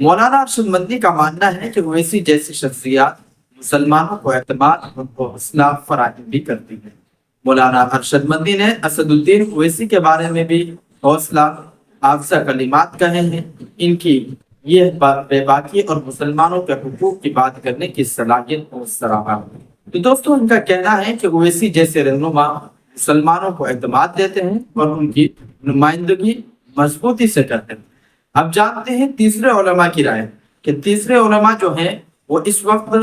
مولانا ارشد مدنی کا ماننا ہے کہ اویسی جیسی شخصیات مسلمانوں کو اعتماد اور حوصلہ فراہم بھی کرتی ہے۔ مولانا ارشد مدنی نے اسد الدین اویسی کے بارے میں بھی حوصلہ افزا کلمات کہے ہیں۔ ان کی یہ بے باکی اور مسلمانوں کے حقوق کی بات کرنے کی صلاحیت اور سراہا۔ تو دوستوں ان کا کہنا ہے کہ اویسی جیسے رہنما مسلمانوں کو اعتماد دیتے ہیں اور ان کی نمائندگی مضبوطی سے کرتے ہیں۔ اب جانتے ہیں تیسرے علماء کی رائے کہ تیسرے علماء جو ہیں وہ اس وقت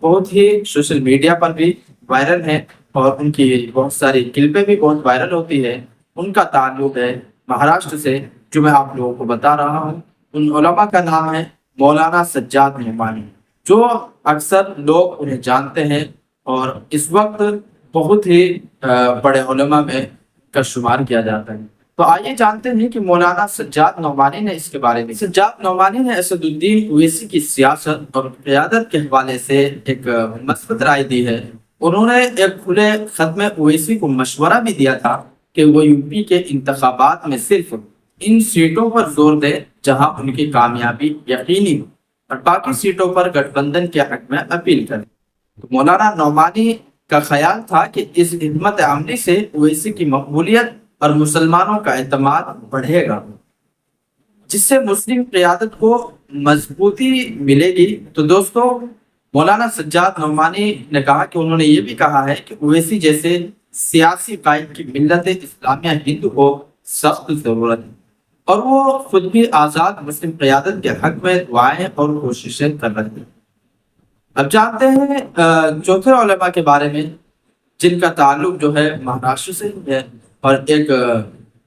بہت ہی سوشل میڈیا پر بھی وائرل ہیں اور ان کی بہت ساری کلپیں بھی بہت وائرل ہوتی ہے۔ ان کا تعلق ہے مہاراشٹر سے، جو میں آپ لوگوں کو بتا رہا ہوں۔ ان علماء کا نام ہے مولانا سجاد نعمانی، جو اکثر لوگ انہیں جانتے ہیں اور اس وقت بہت ہی بڑے علماء میں کا شمار کیا جاتا ہے۔ تو آئیے جانتے ہیں کہ مولانا سجاد نعمانی نے اس کے بارے میں، سجاد نعمانی نے اسد الدین اویسی کی سیاست اور قیادت کے حوالے سے ایک مثبت رائے دی ہے۔ انہوں نے ایک کھلے خط میں اویسی کو مشورہ بھی دیا تھا کہ وہ یو پی کے انتخابات میں صرف ان سیٹوں پر زور دے جہاں ان کی کامیابی یقینی ہو اور باقی سیٹوں پر گٹھ بندھن کے حق میں اپیل کرے۔ تو مولانا نعمانی کا خیال تھا کہ اس حکمت عملی سے اویسی کی مقبولیت اور مسلمانوں کا اعتماد بڑھے گا، جس سے مسلم قیادت کو مضبوطی ملے گی۔ تو دوستو مولانا سجاد نعمانی نے کہا کہ انہوں نے یہ بھی کہا ہے کہ اویسی جیسے سیاسی قائد کی ملت اسلامیہ ہند کو سخت ضرورت ہے اور وہ خود بھی آزاد مسلم قیادت کے حق میں دعائیں اور کوششیں کر رہے ہیں۔ اب جانتے ہیں چوتھے علماء کے بارے میں، جن کا تعلق جو ہے مہاراشٹر سے ہے اور ایک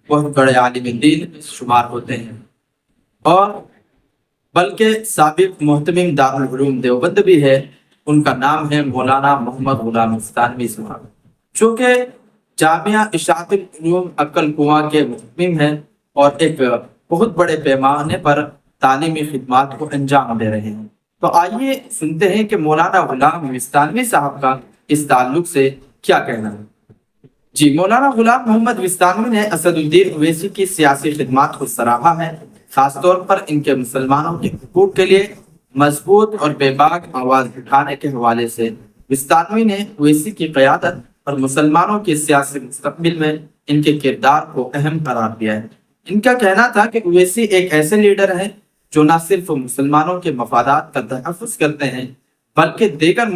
بہت بڑے عالم دین شمار ہوتے ہیں اور بلکہ سابق محتمم دارالعلوم دیوبند بھی ہے۔ ان کا نام ہے مولانا محمد غلام مستانوی صاحب، جو کہ جامعہ اشاعت العلوم عقل کنواں کے محتمم ہیں اور ایک بہت بڑے پیمانے پر تعلیمی خدمات کو انجام دے رہے ہیں۔ تو آئیے سنتے ہیں کہ مولانا غلام وستانوی صاحب کا اس تعلق سے کیا کہنا ہے۔ جی، مولانا غلام محمد وستانوی نے اسد الدین اویسی کی سیاسی خدمات کو سراہا ہے، خاص طور پر ان کے مسلمانوں کے حقوق کے لیے مضبوط اور بے باک آواز اٹھانے کے حوالے سے وستانوی نے اویسی کی قیادت اور مسلمانوں کے سیاسی مستقبل میں ان کے کردار کو اہم قرار دیا ہے۔ ان کا کہنا تھا کہ اویسی ایک ایسے لیڈر ہیں جو نہ صرف مسلمانوں کے مفادات کا تحفظ کرتے ہیں بلکہ دیگر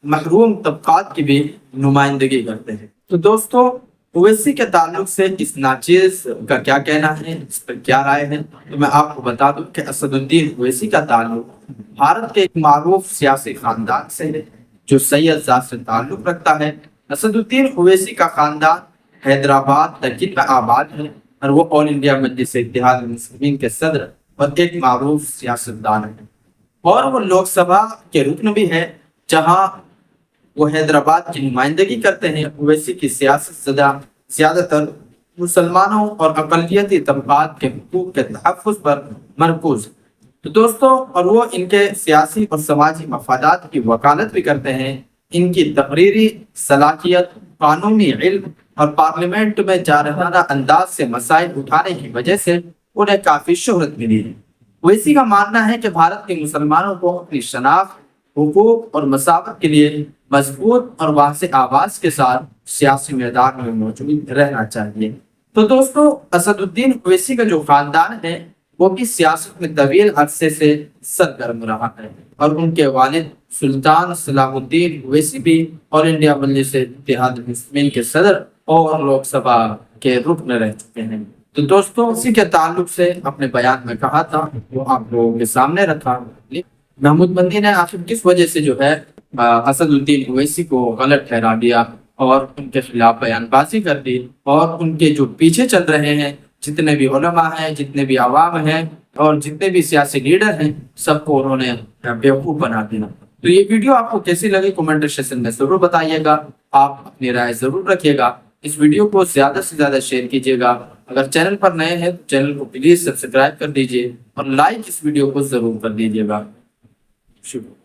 محروم طبقات کی بھی نمائندگی کرتے ہیں۔ تو دوستو اویسی کے تعلق سے اس ناچیز کا کیا کہنا ہے، اس پر کیا رائے ہے، تو میں آپ کو بتا دوں کہ اسد الدین اویسی کا تعلق بھارت کے ایک معروف سیاسی خاندان سے ہے جو سید ذات سے تعلق رکھتا ہے۔ اسد الدین اویسی کا خاندان حیدرآباد ترکیب میں آباد ہے اور وہ آل انڈیا مجلس اتحاد المسلمین کے صدر اور ایک معروف سیاستدان ہے اور وہ لوک سبھا کے رکن بھی ہے جہاں وہ حیدرآباد کی نمائندگی کرتے ہیں۔ اویسی کی سیاست زیادہ تر مسلمانوں اور اقلیتی طبقات کے حقوق کے تحفظ پر مرکوز ہے۔ تو دوستو اور وہ ان کے سیاسی اور سماجی مفادات کی وکالت بھی کرتے ہیں۔ ان کی تقریری صلاحیت، قانونی علم اور پارلیمنٹ میں جارحانہ انداز سے مسائل اٹھانے کی وجہ سے انہیں کافی شہرت ملی ہے۔ اویسی کا ماننا ہے کہ بھارت کے مسلمانوں کو اپنی شناخت، حقوق اور مساوات کے لیے مضبوط اور واضح آواز کے ساتھ سیاسی میدان میں موجود رہنا چاہیے۔ تو دوستو اسد الدین اویسی کا جو خاندان ہے وہ بھی سیاست میں طویل عرصے سے سرگرم رہا ہے اور ان کے والد سلطان صلاح الدین اویسی بھی آل انڈیا مجلس اتحاد المسلمین کے صدر اور لوک سبھا کے رکن رہ چکے ہیں۔ تو دوستو اسی کے تعلق سے اپنے بیان میں کہا تھا وہ آپ لوگوں کے سامنے رکھا۔ محمود مندی نے آخر کس وجہ سے جو ہے اسد الدین اویسی کو غلط ٹھہرا دیا اور ان کے خلاف بیان بازی کر دی اور ان کے جو پیچھے چل رہے ہیں جتنے بھی علماء ہیں، جتنے بھی عوام ہیں اور جتنے بھی سیاسی لیڈر ہیں، سب کو انہوں نے بیوقوف بنا دیا۔ تو یہ ویڈیو آپ کو کیسی لگی کمنٹ سیکشن میں ضرور بتائیے گا، آپ اپنی رائے ضرور رکھیے گا۔ اس ویڈیو کو زیادہ سے زیادہ شیئر کیجیے گا۔ اگر چینل پر نئے ہیں تو چینل کو پلیز سبسکرائب کر دیجیے اور لائک اس ویڈیو کو ضرور کر دیجیے گا۔ شکریہ۔